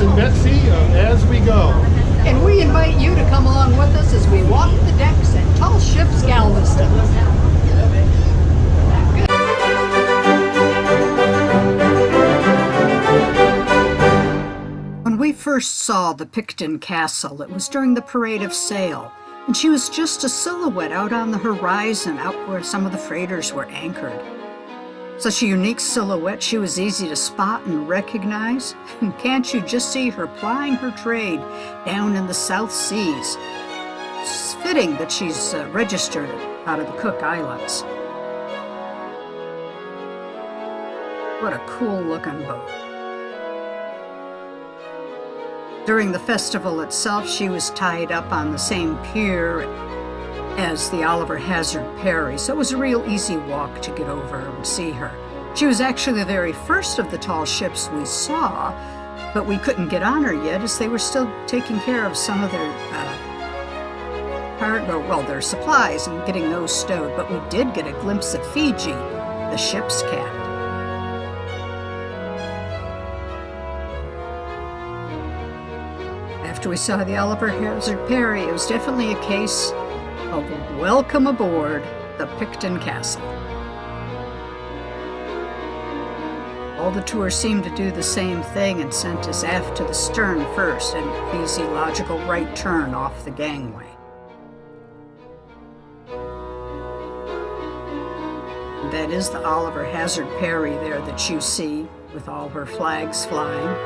and Betsy of As We Go. And we invite you to come along with us as we walk the decks at Tall Ships Galveston. When we first saw the Picton Castle, it was during the Parade of Sail, and she was just a silhouette out on the horizon, out where some of the freighters were anchored. Such a unique silhouette, she was easy to spot and recognize. And can't you just see her plying her trade down in the South Seas? It's fitting that she's registered out of the Cook Islands. What a cool looking boat. During the festival itself, she was tied up on the same pier as the Oliver Hazard Perry, so it was a real easy walk to get over and see her. She was actually the very first of the tall ships we saw, but we couldn't get on her yet as they were still taking care of some of their their supplies and getting those stowed. But we did get a glimpse of Fiji, the ship's cat. After we saw the Oliver Hazard Perry, it was definitely a case of welcome aboard the Picton Castle. All the tours seemed to do the same thing and sent us aft to the stern first, an easy, logical right turn off the gangway. And that is the Oliver Hazard Perry there that you see with all her flags flying.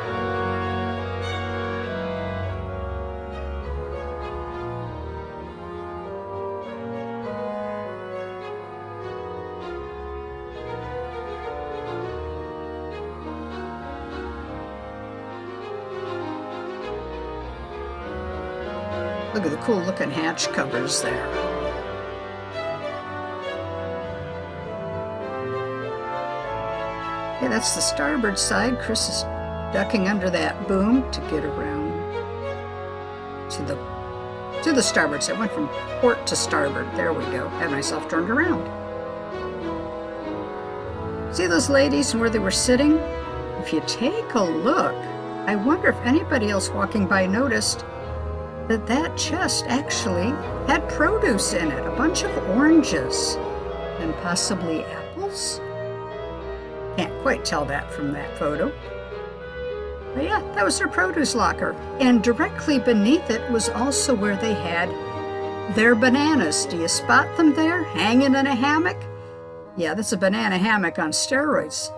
Look at the cool looking hatch covers there. Yeah, that's the starboard side. Chris is ducking under that boom to get around to the starboard side. Went from port to starboard. There we go. Had myself turned around. See those ladies and where they were sitting? If you take a look, I wonder if anybody else walking by noticed that chest actually had produce in it, a bunch of oranges and possibly apples. Can't quite tell that from that photo. But yeah, that was their produce locker. And directly beneath it was also where they had their bananas. Do you spot them there, hanging in a hammock? Yeah, that's a banana hammock on steroids.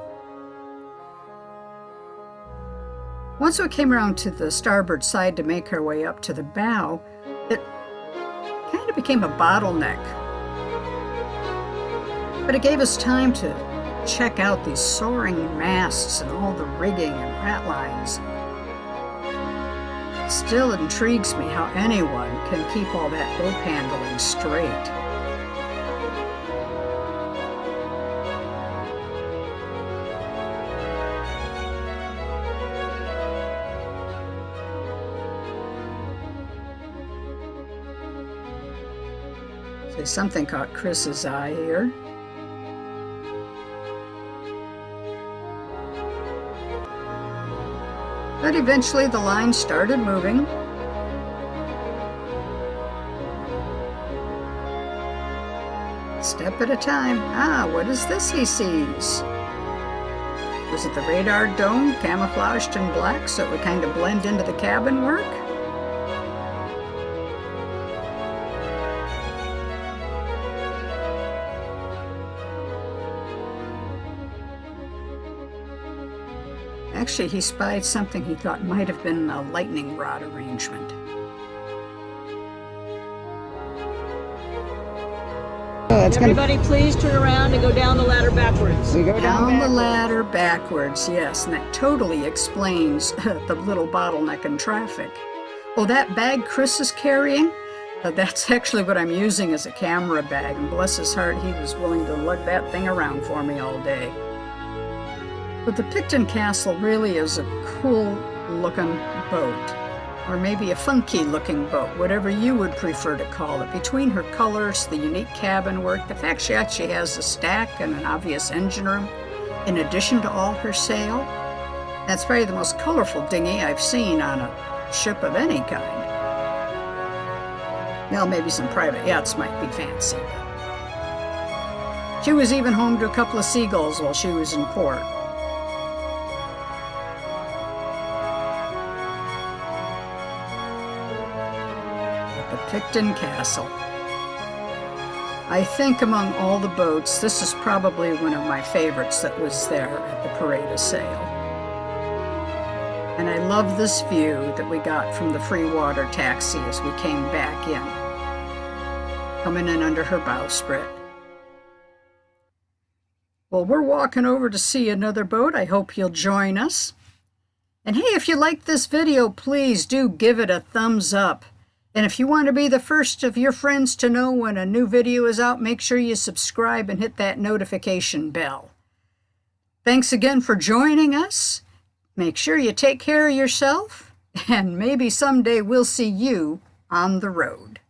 Once we came around to the starboard side to make our way up to the bow, it kind of became a bottleneck. But it gave us time to check out these soaring masts and all the rigging and ratlines. It still intrigues me how anyone can keep all that rope handling straight. Something caught Chris's eye here. But eventually the line started moving. Step at a time. Ah, what is this he sees? Was it the radar dome camouflaged in black so it would kind of blend into the cabin work? Actually, he spied something he thought might have been a lightning rod arrangement. Everybody please turn around and go down the ladder backwards. We go down the ladder backwards, yes, and that totally explains the little bottleneck in traffic. Oh, that bag Chris is carrying? That's actually what I'm using as a camera bag, and bless his heart, he was willing to lug that thing around for me all day. But the Picton Castle really is a cool-looking boat, or maybe a funky-looking boat, whatever you would prefer to call it. Between her colors, the unique cabin work, the fact she actually has a stack and an obvious engine room, in addition to all her sail, That's probably the most colorful dinghy I've seen on a ship of any kind. Well, maybe some private yachts might be fancy. She was even home to a couple of seagulls while she was in port. The Picton Castle. I think among all the boats, this is probably one of my favorites that was there at the parade of sail. And I love this view that we got from the free water taxi as we came back in, coming in under her bowsprit. Well, we're walking over to see another boat. I hope you'll join us. And hey, if you like this video, please do give it a thumbs up. And if you want to be the first of your friends to know when a new video is out, make sure you subscribe and hit that notification bell. Thanks again for joining us. Make sure you take care of yourself, and maybe someday we'll see you on the road.